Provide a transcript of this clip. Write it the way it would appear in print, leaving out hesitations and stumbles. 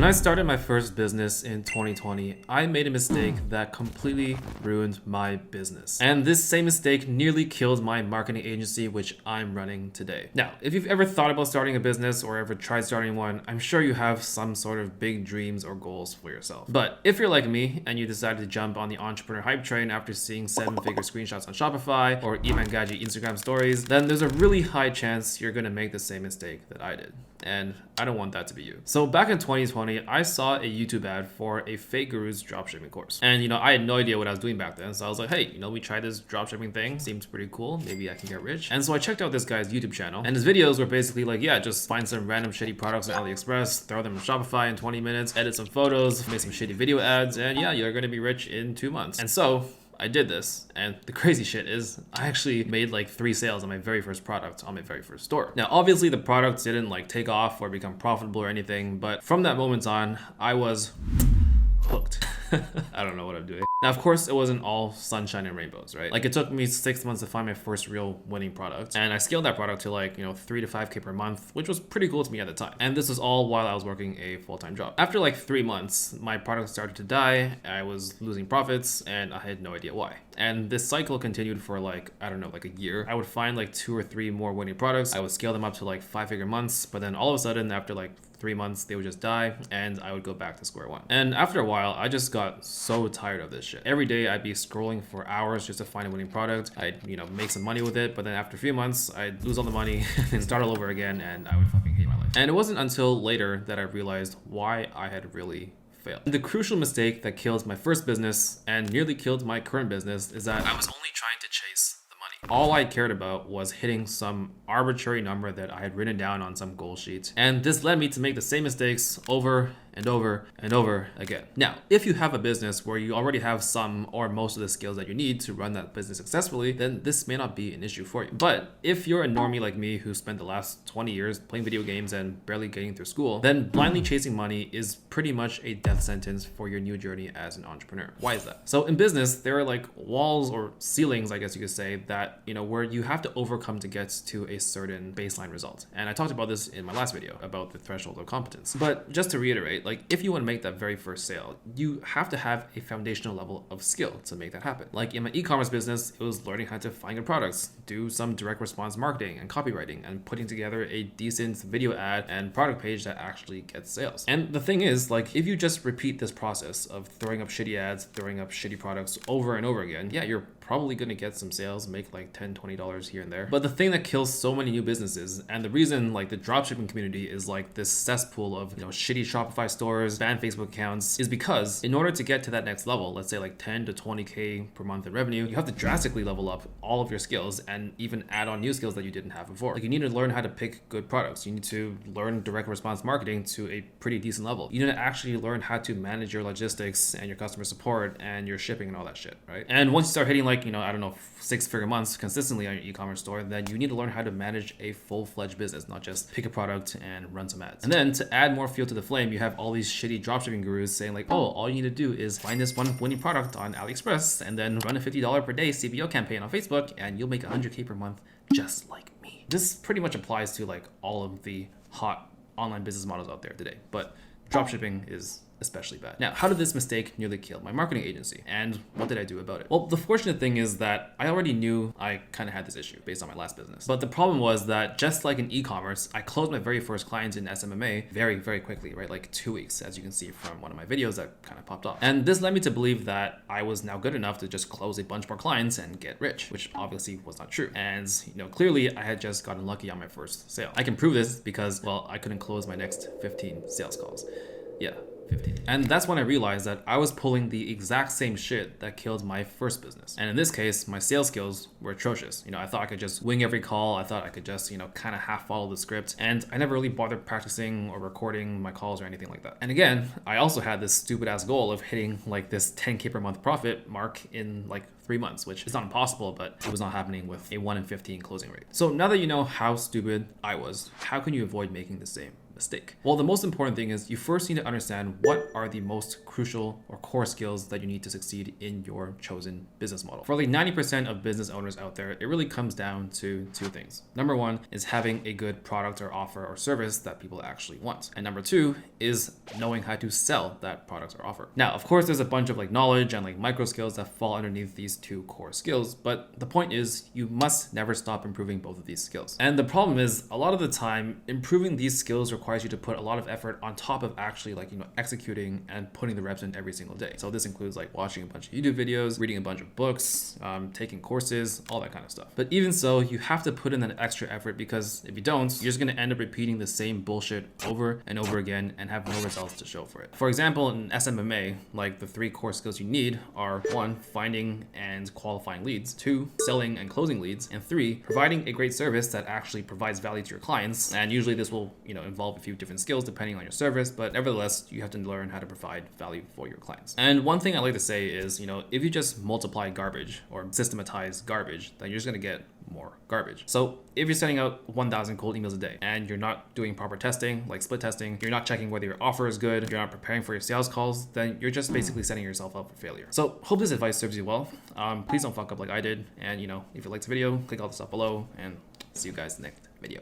When I started my first business in 2020, I made a mistake that completely ruined my business. And this same mistake nearly killed my marketing agency, which I'm running today. Now, if you've ever thought about starting a business or ever tried starting one, I'm sure you have some sort of big dreams or goals for yourself. But if you're like me and you decided to jump on the entrepreneur hype train after seeing 7-figure screenshots on Shopify or Imangaji Instagram stories, then there's a really high chance you're gonna make the same mistake that I did. And I don't want that to be you. So back in 2020, I saw a YouTube ad for a Fake Gurus dropshipping course. And I had no idea what I was doing back then. So I was like, hey, we tried this dropshipping thing. Seems pretty cool. Maybe I can get rich. And so I checked out this guy's YouTube channel. And his videos were basically like, yeah, just find some random shitty products on AliExpress, throw them in Shopify in 20 minutes, edit some photos, make some shitty video ads, and yeah, you're gonna be rich in 2 months. And so I did this, and the crazy shit is I actually made like 3 sales on my very first product on my very first store. Now, obviously the product didn't like take off or become profitable or anything, but from that moment on, I was hooked. I don't know what I'm doing. Now, of course, it wasn't all sunshine and rainbows, right? Like, it took me 6 months to find my first real winning product. And I scaled that product to like, 3 to 5K per month, which was pretty cool to me at the time. And this was all while I was working a full-time job. After like 3 months, my product started to die. I was losing profits and I had no idea why. And this cycle continued for like, I don't know, like a year. I would find like 2 or 3 more winning products. I would scale them up to like 5-figure months. But then all of a sudden, after like 3 months, they would just die and I would go back to square one. And after a while, I just got so tired of this shit. Every day I'd be scrolling for hours just to find a winning product. I'd, make some money with it, but then after a few months, I'd lose all the money and start all over again, and I would fucking hate my life. And it wasn't until later that I realized why I had really failed. The crucial mistake that killed my first business and nearly killed my current business is that I was only trying to chase the money. All I cared about was hitting some arbitrary number that I had written down on some goal sheet. And this led me to make the same mistakes over and over and over again. Now, if you have a business where you already have some or most of the skills that you need to run that business successfully, then this may not be an issue for you. But if you're a normie like me who spent the last 20 years playing video games and barely getting through school, then blindly chasing money is pretty much a death sentence for your new journey as an entrepreneur. Why is that? So in business, there are like walls or ceilings, I guess you could say, that, where you have to overcome to get to a certain baseline result. And I talked about this in my last video about the threshold of competence. But just to reiterate, like if you want to make that very first sale, you have to have a foundational level of skill to make that happen. Like in my e-commerce business, it was learning how to find good products, do some direct response marketing and copywriting, and putting together a decent video ad and product page that actually gets sales. And the thing is, like, if you just repeat this process of throwing up shitty ads, throwing up shitty products over and over again, yeah, you're probably going to get some sales, make like $10, $20 here and there. But the thing that kills so many new businesses, and the reason like the dropshipping community is like this cesspool of shitty Shopify stores, banned Facebook accounts, is because in order to get to that next level, let's say like 10 to 20K per month in revenue, you have to drastically level up all of your skills and even add on new skills that you didn't have before. Like you need to learn how to pick good products. You need to learn direct response marketing to a pretty decent level. You need to actually learn how to manage your logistics and your customer support and your shipping and all that shit, right? And once you start hitting like, I don't know, 6-figure months consistently on your e-commerce store, then you need to learn how to manage a full-fledged business, not just pick a product and run some ads. And then to add more fuel to the flame, you have all these shitty dropshipping gurus saying like, oh, all you need to do is find this one winning product on AliExpress and then run a $50 per day CBO campaign on Facebook and you'll make 100K per month just like me. This pretty much applies to like all of the hot online business models out there today, but dropshipping is especially bad. Now, how did this mistake nearly kill my marketing agency? And what did I do about it? Well, the fortunate thing is that I already knew I kind of had this issue based on my last business. But the problem was that just like in e-commerce, I closed my very first client in SMMA very, very quickly, right? Like 2 weeks, as you can see from one of my videos that kind of popped off. And this led me to believe that I was now good enough to just close a bunch more clients and get rich, which obviously was not true. And, clearly I had just gotten lucky on my first sale. I can prove this because, well, I couldn't close my next 15 sales calls. Yeah. 15. And that's when I realized that I was pulling the exact same shit that killed my first business. And in this case, my sales skills were atrocious. I thought I could just wing every call. I thought I could just, kind of half follow the script. And I never really bothered practicing or recording my calls or anything like that. And again, I also had this stupid ass goal of hitting like this 10K per month profit mark in like 3 months, which is not impossible, but it was not happening with a 1 in 15 closing rate. So now that you know how stupid I was, how can you avoid making the same mistake? Well, the most important thing is you first need to understand what are the most crucial or core skills that you need to succeed in your chosen business model. For like 90% of business owners out there, it really comes down to two things. Number one is having a good product or offer or service that people actually want. And number two is knowing how to sell that product or offer. Now, of course, there's a bunch of like knowledge and like micro skills that fall underneath these two core skills, but the point is you must never stop improving both of these skills. And the problem is a lot of the time, improving these skills requires you to put a lot of effort on top of actually like, executing and putting the reps in every single day. So this includes like watching a bunch of YouTube videos, reading a bunch of books, taking courses, all that kind of stuff. But even so, you have to put in that extra effort, because if you don't, you're just going to end up repeating the same bullshit over and over again and have no results to show for it. For example, in SMMA, like the 3 core skills you need are 1, finding and qualifying leads, 2, selling and closing leads, and 3, providing a great service that actually provides value to your clients. And usually this will, involve a few different skills depending on your service, but nevertheless, you have to learn how to provide value for your clients. And one thing I like to say is, if you just multiply garbage or systematize garbage, then you're just going to get more garbage. So if you're sending out 1,000 cold emails a day and you're not doing proper testing, like split testing, you're not checking whether your offer is good, you're not preparing for your sales calls, then you're just basically setting yourself up for failure. So hope this advice serves you well. Please don't fuck up like I did. And if you liked the video, click all the stuff below, and see you guys in the next video.